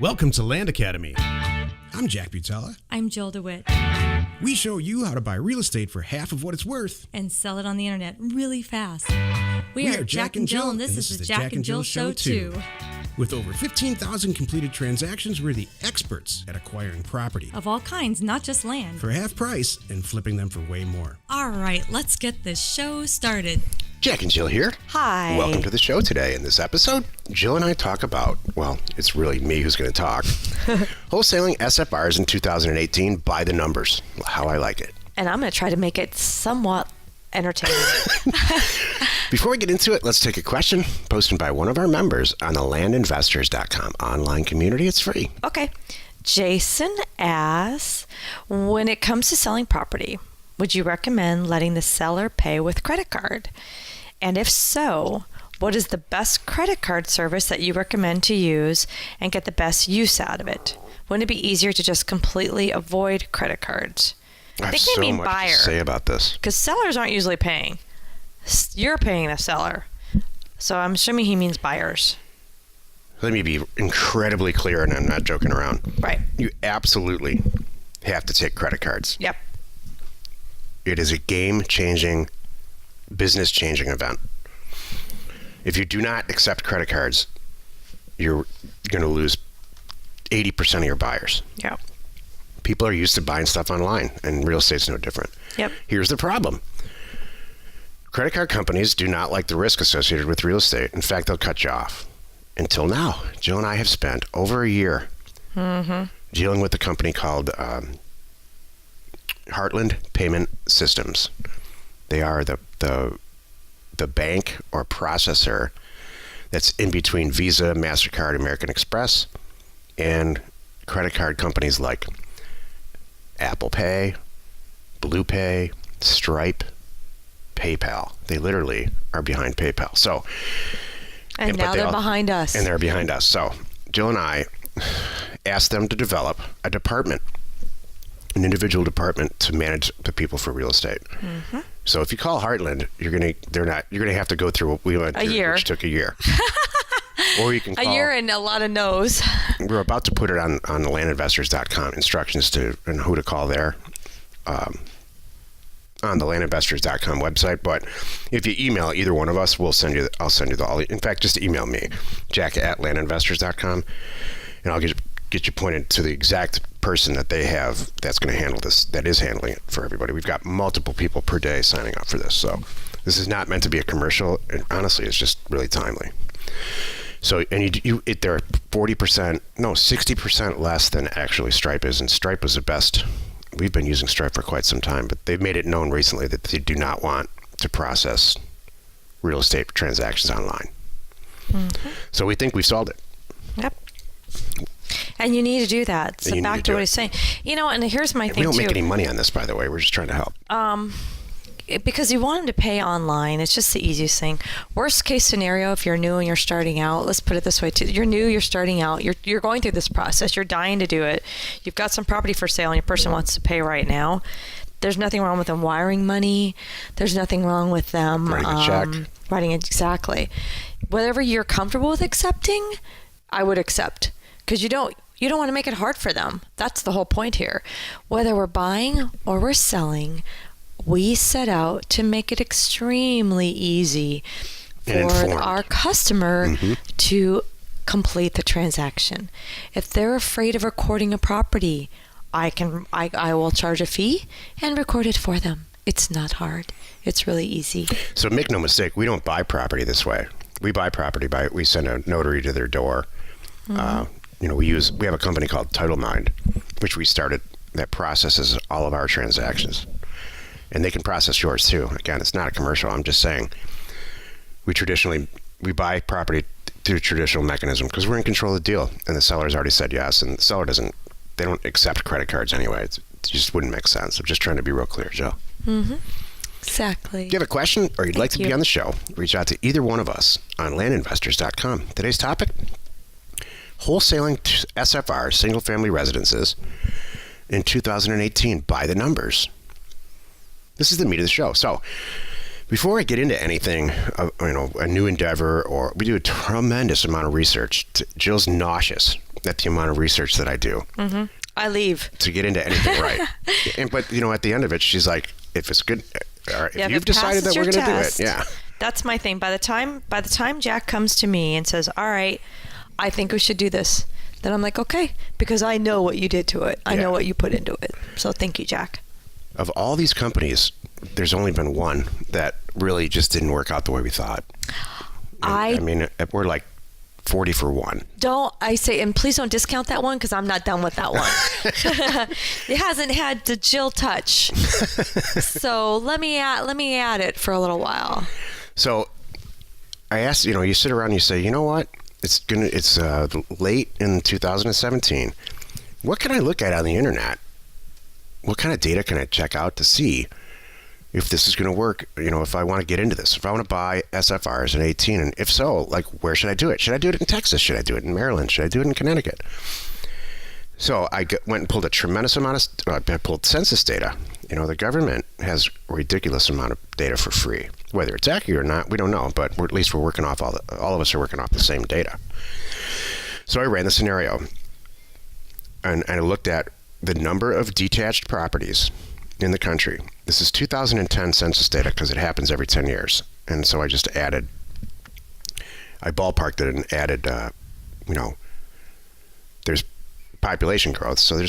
Welcome to Land Academy. I'm Jack Butella. I'm Jill DeWitt. We show you how to buy real estate for half of what it's worth. And sell it on the internet really fast. We are Jack and Jill, and this is the Jack and Jill Show too. With over 15,000 completed transactions, we're the experts at acquiring property. Of all kinds, not just land. For half price and flipping them for way more. All right, let's get this show started. Jack and Jill here. Hi. Welcome to the show today. In this episode, Jill and I talk about, well, it's really me who's going to talk, wholesaling SFRs in 2018 by the numbers, how I like it. And I'm going to try to make it somewhat entertaining. Before we get into it, let's take a question posted by one of our members on the landinvestors.com online community. It's free. Okay. Jason asks, when it comes to selling property, would you recommend letting the seller pay with credit card? And if so, what is the best credit card service that you recommend to use and get the best use out of it? Wouldn't it be easier to just completely avoid credit cards? I have so much to say about this. Because sellers aren't usually paying. You're paying the seller. So I'm assuming he means buyers. Let me be incredibly clear, and I'm not joking around. Right. You absolutely have to take credit cards. Yep. It is a game-changing, business-changing event. If you do not accept credit cards, you're going to lose 80% of your buyers. Yep. People are used to buying stuff online, and real estate's no different. Yep. Here's the problem. Credit card companies do not like the risk associated with real estate. In fact, they'll cut you off. Until now, Jill and I have spent over a year dealing with a company called Heartland Payment Systems. They are the bank or processor that's in between Visa, MasterCard, American Express, and credit card companies like Apple Pay, Blue Pay, Stripe, PayPal. They literally are behind PayPal. So, And now they're behind us. And they're behind us. So Jill and I asked them to develop a department, an individual department to manage the people for real estate. Mm-hmm. So if you call Heartland, you're gonna have to go through what we went through, which took a year. Or you can call a year and a lot of no's. We're about to put it on the landinvestors.com, instructions to and who to call there. On the landinvestors.com website, but if you email either one of us, I'll send you all. In fact, just email me, jack@landinvestors.com, and I'll get you pointed to the exact person that they have that's going to handle this, that is handling it for everybody. We've got multiple people per day signing up for this, so this is not meant to be a commercial, and honestly, it's just really timely. So, and they're 60% less than actually Stripe is, and Stripe was the best. We've been using Stripe for quite some time, but they've made it known recently that they do not want to process real estate transactions online. Mm-hmm. So we think we've solved it. Yep. And you need to do that. So back to what he's saying. And here's my thing, too. We don't make any money on this, by the way. We're just trying to help. Because you want them to pay online. It's just the easiest thing. Worst case scenario, if you're new and you're starting out, let's put it this way too. You're new, you're starting out, you're going through this process, you're dying to do it. You've got some property for sale and your person wants to pay right now. There's nothing wrong with them wiring money. There's nothing wrong with them writing a check. Writing it, exactly. Whatever you're comfortable with accepting, I would accept. Because you don't want to make it hard for them. That's the whole point here. Whether we're buying or we're selling, we set out to make it extremely easy for our customer to complete the transaction. If they're afraid of recording a property, I will charge a fee and record it for them. It's not hard. It's really easy. So make no mistake, we don't buy property this way. We buy property we send a notary to their door. Mm-hmm. We have a company called Title Mind, which we started, that processes all of our transactions. And they can process yours too. Again, it's not a commercial. I'm just saying we buy property through a traditional mechanism because we're in control of the deal. And the seller's already said yes. And the seller they don't accept credit cards anyway. It just wouldn't make sense. I'm just trying to be real clear, Joe. Mm-hmm. Exactly. If you have a question or you'd like to be on the show, reach out to either one of us on landinvestors.com. Today's topic, wholesaling SFR, single-family residences, in 2018 by the numbers. This is the meat of the show. So Before I get into anything, a new endeavor, or we do a tremendous amount of research. Jill's nauseous at the amount of research that I do. Mm-hmm. I leave to get into anything right. But at the end of it, she's like, if it's good, if you've decided that we're going to do it, yeah. That's my thing. By the time Jack comes to me and says, all right, I think we should do this, then I'm like, okay, because I know what you did to it. I know what you put into it. So thank you, Jack. Of all these companies, there's only been one that really just didn't work out the way we thought. I mean, we're like 40 for one. And please don't discount that one, because I'm not done with that one. It hasn't had the Jill touch. So let me add it for a little while. So I asked, you sit around and you say, you know what? It's late in 2017. What can I look at on the internet? What kind of data can I check out to see if this is going to work? If I want to get into this, if I want to buy SFRs in 18, and if so, like, where should I do it? Should I do it in Texas? Should I do it in Maryland? Should I do it in Connecticut? So I went and pulled a tremendous amount of, I pulled census data. The government has a ridiculous amount of data for free. Whether it's accurate or not, we don't know, but at least we're working off all of us are working off the same data. So I ran the scenario, and I looked at the number of detached properties in the country. This is 2010 census data because it happens every 10 years. And so I ballparked it and added, there's population growth. So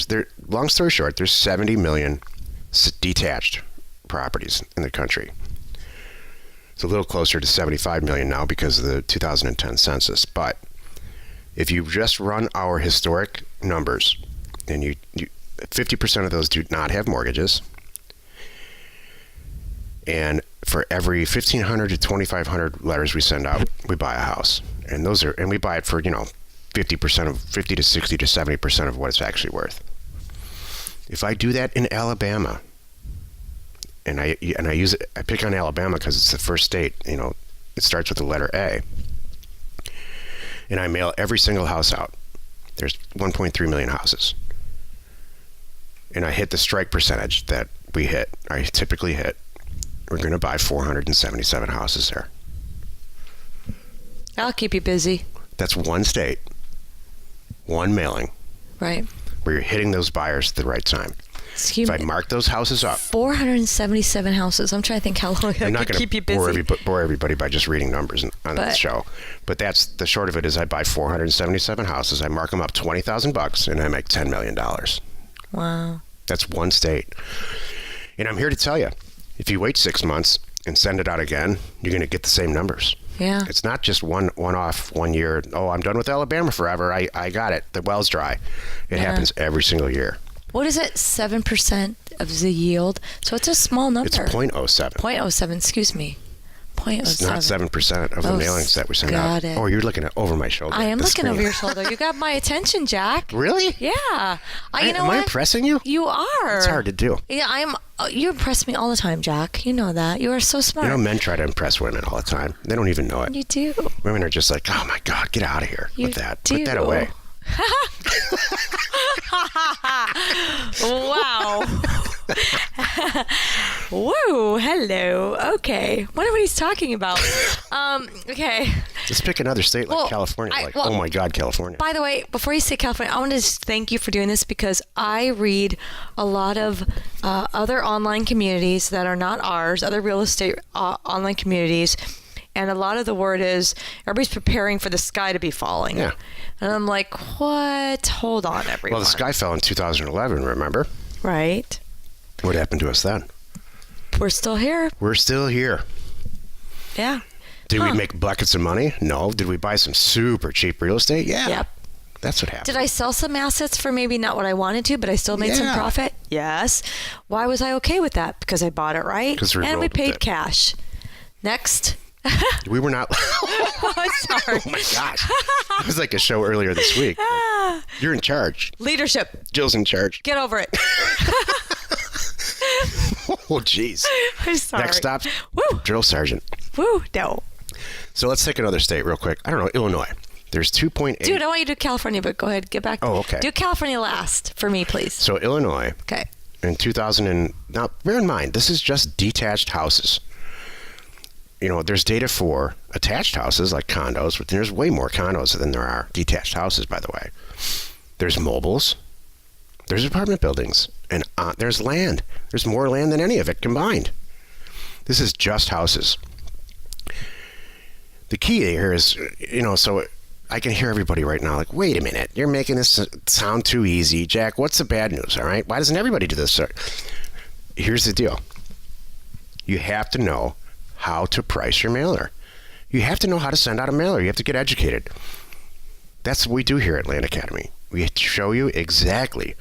long story short, there's 70 million detached properties in the country. It's a little closer to 75 million now because of the 2010 census. But if you just run our historic numbers, and you 50% of those do not have mortgages, and for every 1,500 to 2,500 letters we send out, we buy a house, and we buy it for 50% of 50 to 60 to 70% of what it's actually worth. If I do that in Alabama, and I pick on Alabama because it's the first state, it starts with the letter A, and I mail every single house out. There's 1.3 million houses. And I hit the strike percentage that I typically hit. We're going to buy 477 houses there. I'll keep you busy. That's one state, one mailing. Right. Where you're hitting those buyers at the right time. Excuse me. If I mark those houses up. 477 houses. I'm trying to think how long I could keep you busy. I'm not going to bore everybody by just reading numbers on this show. But that's the short of it is I buy 477 houses. I mark them up $20,000 and I make $10 million. Wow. That's one state. And I'm here to tell you, if you wait 6 months and send it out again, you're going to get the same numbers. Yeah. It's not just one-off, 1 year. Oh, I'm done with Alabama forever. I got it. The well's dry. It happens every single year. What is it? 7% of the yield. So it's a small number. It's 0.07. 0.07, excuse me. 0.07. It's not 7% of the mailings that we send out. Got it. Oh, you're looking over my shoulder. I am looking over your shoulder. You got my attention, Jack. Really? Yeah. Am I impressing you? You are. It's hard to do. Yeah, you impress me all the time, Jack. You know that. You are so smart. Men try to impress women all the time. They don't even know it. You do. Women are just like, oh my God, get out of here with that. Do. Put that away. Wow. Whoa, hello. Okay. Wonder what he's talking about. Okay. Let's pick another state like California. Oh my God, California. By the way, before you say California, I want to just thank you for doing this because I read a lot of other online communities that are not ours, other real estate online communities. And a lot of the word is everybody's preparing for the sky to be falling. Yeah. And I'm like, what? Hold on, everyone. Well, the sky fell in 2011, remember? Right. What happened to us then? We're still here. We're still here. Yeah. Did we make buckets of money? No. Did we buy some super cheap real estate? Yeah. Yep. That's what happened. Did I sell some assets for maybe not what I wanted to, but I still made some profit? Yes. Why was I okay with that? Because I bought it right. And we paid cash. Next. We were not. Oh, sorry. Oh my gosh. It was like a show earlier this week. You're in charge. Leadership. Jill's in charge. Get over it. Oh, jeez. I'm sorry. Next stop, Woo. drill sergeant. Woo, no. So let's take another state real quick. I don't know, Illinois. There's 2.8. Dude, I want you to do California, but go ahead. Get back. Oh, okay. Do California last for me, please. So Illinois. Okay. In 2000 now bear in mind, this is just detached houses. there's data for attached houses like condos, but there's way more condos than there are detached houses, by the way. There's mobiles, there's apartment buildings, and there's land. There's more land than any of it combined. This is just houses. The key here is, so I can hear everybody right now like, wait a minute, you're making this sound too easy. Jack, what's the bad news, all right? Why doesn't everybody do this, sir? Here's the deal. You have to know how to price your mailer. You have to know how to send out a mailer. You have to get educated. That's what we do here at Land Academy. We show you exactly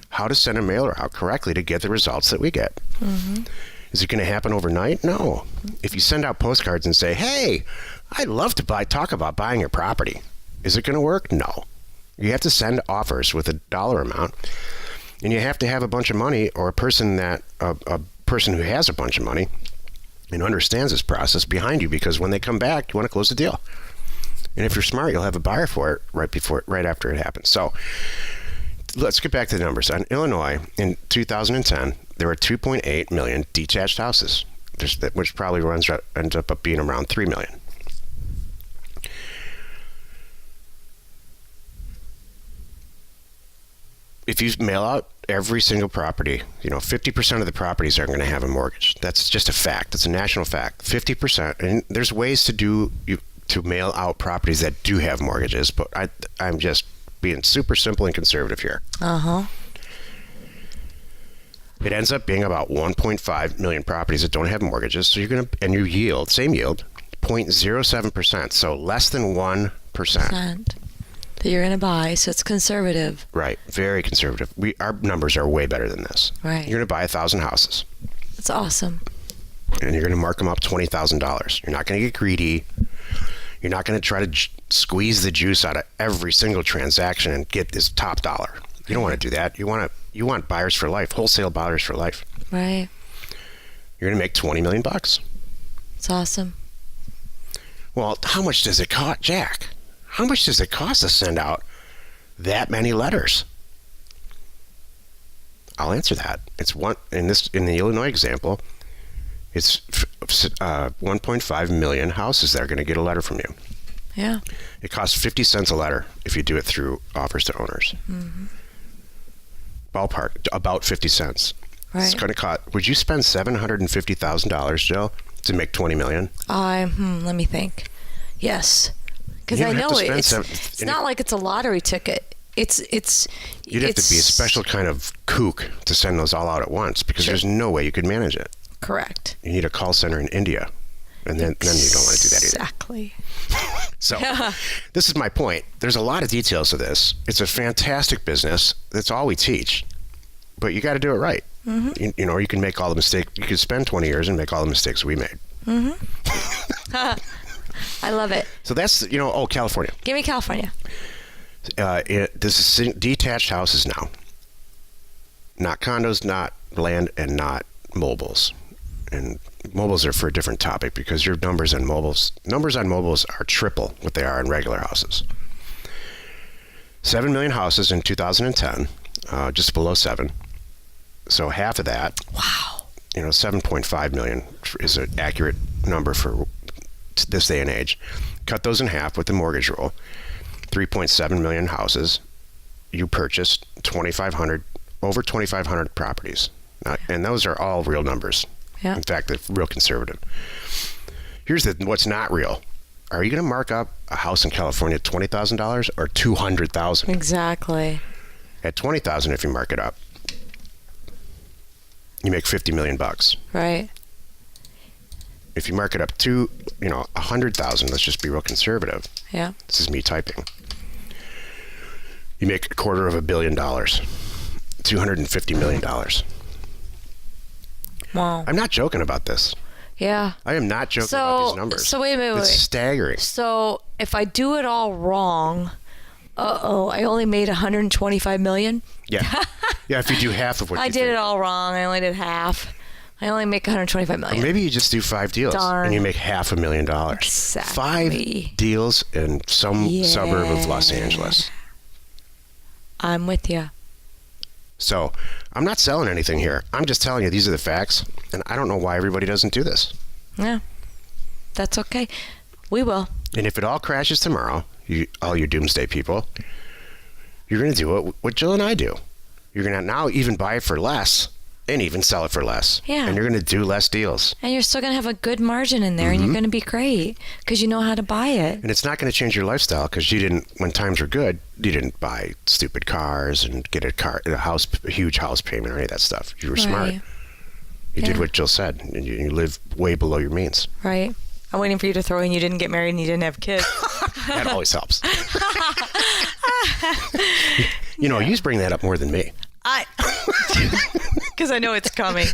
how to send a mailer out correctly to get the results that we get. Mm-hmm. Is it going to happen overnight? No. If you send out postcards and say, hey, I'd love to talk about buying your property, is it going to work? No. You have to send offers with a dollar amount, and you have to have a bunch of money, or a person who has a bunch of money and understands this process behind you, because when they come back, you want to close the deal. And if you're smart, you'll have a buyer for it right after it happens. So let's get back to the numbers. In Illinois, in 2010, there were 2.8 million detached houses, which probably ends up being around 3 million. If you mail out every single property, 50% of the properties aren't going to have a mortgage. That's just a fact. It's a national fact. 50%. And there's ways to mail out properties that do have mortgages, but I'm just being super simple and conservative here. Uh-huh. It ends up being about 1.5 million properties that don't have mortgages. So your yield, same yield, 0.07%. So less than 1%. That you're going to buy, so it's conservative. Right, very conservative. Our numbers are way better than this. Right. You're going to buy 1,000 houses. That's awesome. And you're going to mark them up $20,000. You're not going to get greedy. You're not going to try to squeeze the juice out of every single transaction and get this top dollar. You don't want to do that. You want buyers for life, wholesale buyers for life. Right. You're going to make $20 million. It's awesome. Well, how much does it cost, Jack? How much does it cost to send out that many letters? I'll answer that. It's in the Illinois example, it's 1.5 million houses that are going to get a letter from you. Yeah. It costs 50 cents a letter if you do it through offers to owners. Mm-hmm. Ballpark, about 50 cents. Right. It's going to cost. Would you spend $750,000, Jill, to make $20 million? Let me think. Yes. Because I know it's not like it's a lottery ticket. You'd have to be a special kind of kook to send those all out at once, because there's no way you could manage it. Correct. You need a call center in India, and then you don't want to do that either. Exactly. So this is my point. There's a lot of details to this. It's a fantastic business. That's all we teach, but you got to do it right. Mm-hmm. Or you can make all the mistakes. You could spend 20 years and make all the mistakes we made. Mm-hmm. I love it. So that's, California. Give me California. This is detached houses now. Not condos, not land, and not mobiles. And mobiles are for a different topic, because your numbers on mobiles are triple what they are in regular houses. 7 million houses in 2010, just below 7. So half of that. Wow. 7.5 million is an accurate number for this day and age. Cut those in half with the mortgage rule. 3.7 million houses. You purchased over 2,500 properties. And those are all real numbers. Yeah. In fact, they're real conservative. Here's what's not real. Are you going to mark up a house in California at $20,000 or $200,000? Exactly. At $20,000, if you mark it up, you make $50 million. Right. If you mark it up to, $100,000, let's just be real conservative. Yeah. This is me typing. You make $250 million. $250 million. Wow. I'm not joking about this. Yeah. I am not joking about these numbers. So wait a minute. It's staggering. So if I do it all wrong, I only made $125 million? Yeah. Yeah, if you do half of what I did it all wrong. I only did half. I only make $125 million. Or maybe you just do 5 deals. Darn. And you make $500,000. Exactly. 5 deals in some suburb of Los Angeles. I'm with you. So I'm not selling anything here. I'm just telling you these are the facts, and I don't know why everybody doesn't do this. Yeah. That's okay. We will. And if it all crashes tomorrow, all you doomsday people, you're going to do what Jill and I do. You're going to now even buy it for less and even sell it for less. Yeah. And you're going to do less deals. And you're still going to have a good margin in there, and you're going to be great because you know how to buy it. And it's not going to change your lifestyle because when times were good, you didn't buy stupid cars and get a huge house payment or any of that stuff. You were smart. You did what Jill said, and you live way below your means. Right. I'm waiting for you to throw in you didn't get married and you didn't have kids. That always helps. You just bring that up more than me. Because I know it's coming.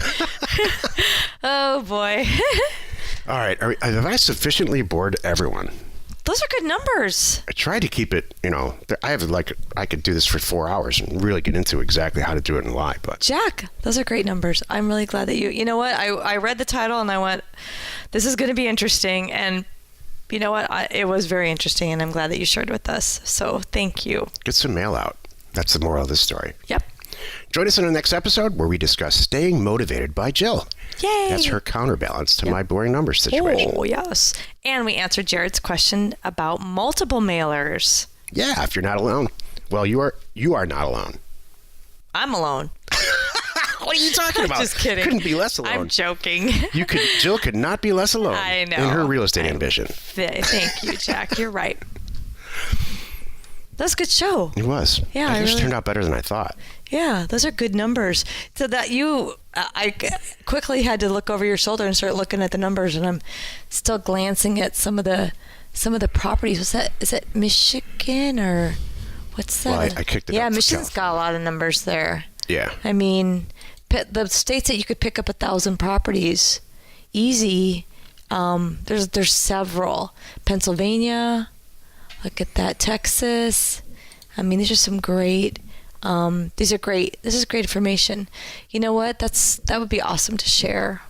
Oh, boy. All right. Have I sufficiently bored everyone? Those are good numbers. I tried to keep it, I could do this for 4 hours and really get into exactly how to do it and why. But Jack, those are great numbers. I'm really glad that you know what? I read the title and I went, this is going to be interesting. And you know what? It was very interesting, and I'm glad that you shared with us. So thank you. Get some mail out. That's the moral of this story. Yep. Join us in the next episode where we discuss staying motivated by Jill. Yay. That's her counterbalance to my boring numbers situation. Oh, yes. And we answered Jared's question about multiple mailers. Yeah, if you're not alone. Well, you are not alone. I'm alone. What are you talking about? Just kidding. Couldn't be less alone. I'm joking. Jill could not be less alone. I know. In her real estate ambition. Thank you, Jack. You're right. That was a good show. It was. Yeah, it just turned out better than I thought. Yeah, those are good numbers. So that I quickly had to look over your shoulder and start looking at the numbers, and I'm still glancing at some of the properties. Is that Michigan or what's that? Well, I kicked it. Yeah, up Michigan's got a lot of numbers there. Yeah. I mean, the states that you could pick up 1,000 properties easy. There's several. Pennsylvania. Look at that. Texas. I mean, these are some great. These are great. This is great information. You know what? That would be awesome to share.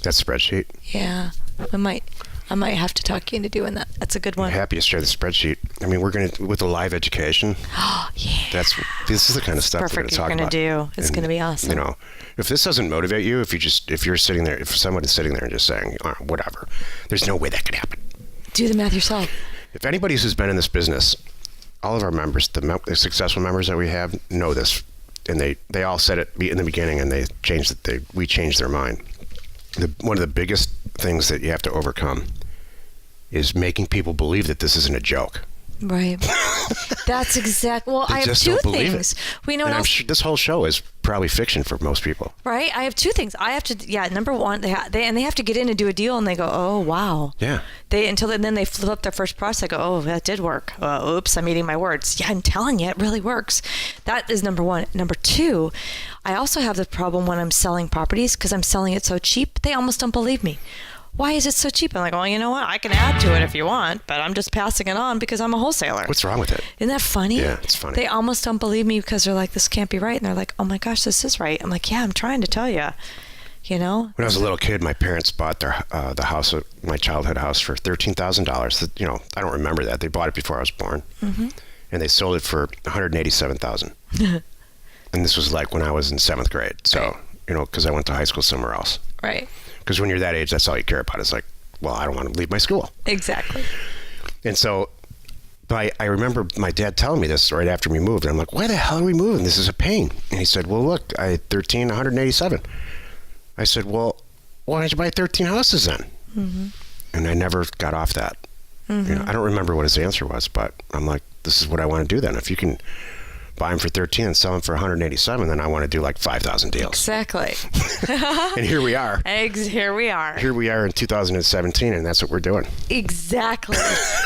That spreadsheet. Yeah, I might have to talk you into doing that. That's a good one. I'm happy to share the spreadsheet. I mean, we're with the live education. Oh yeah. This is the kind of stuff we're going to talk about. Perfect. You're going to do. It's going to be awesome. If this doesn't motivate you, if you're sitting there, if someone is sitting there and just saying, oh, whatever, there's no way that could happen. Do the math yourself. If anybody who's been in this business, all of our members, the successful members that we have, know this, and they all said it in the beginning, and we changed their mind. One of the biggest things that you have to overcome is making people believe that this isn't a joke. Right. That's exactly. Well, They I have just two don't believe things. it. We know And what I'm else. sure this whole show is probably fiction for most people. Right. I have two things. I have to. Yeah. Number one, they have to get in and do a deal, and they go, oh wow. Yeah. Then they flip up their first price. They go, oh, that did work. Oops, I'm eating my words. Yeah, I'm telling you, it really works. That is number one. Number two, I also have the problem when I'm selling properties because I'm selling it so cheap. They almost don't believe me. Why is it so cheap? I'm like, well, you know what? I can add to it if you want, but I'm just passing it on because I'm a wholesaler. What's wrong with it? Isn't that funny? Yeah, it's funny. They almost don't believe me because they're like, this can't be right. And they're like, oh my gosh, this is right. I'm like, yeah, I'm trying to tell you. When I was a little kid, my parents bought the house, my childhood house, for $13,000. I don't remember that. They bought it before I was born, and they sold it for $187,000. And this was like when I was in 7th grade. So, because I went to high school somewhere else. Right. Because when you're that age, that's all you care about. It's like, well, I don't want to leave my school. Exactly. And so, but I remember my dad telling me this right after we moved. And I'm like, why the hell are we moving? This is a pain. And he said, well, look, I had 187. I said, well, why don't you buy 13 houses then? Mm-hmm. And I never got off that. Mm-hmm. I don't remember what his answer was, but I'm like, this is what I want to do then. If you can buy them for 13 and sell them for 187, then I want to do like 5,000 deals. Exactly. And here we are. Here we are. Here we are in 2017, and that's what we're doing. Exactly.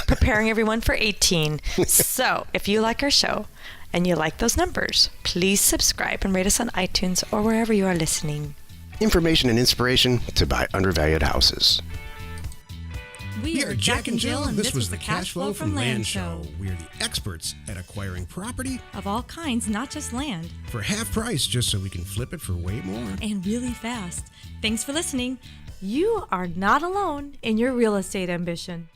Preparing everyone for 18. So if you like our show and you like those numbers, please subscribe and rate us on iTunes or wherever you are listening. Information and inspiration to buy undervalued houses. We are Jack and Jill, and this was the Cash Flow from Land Show. We are the experts at acquiring property Of all kinds, not just land, for half price just so we can flip it for way more. and really fast. Thanks for listening. You are not alone in your real estate ambition.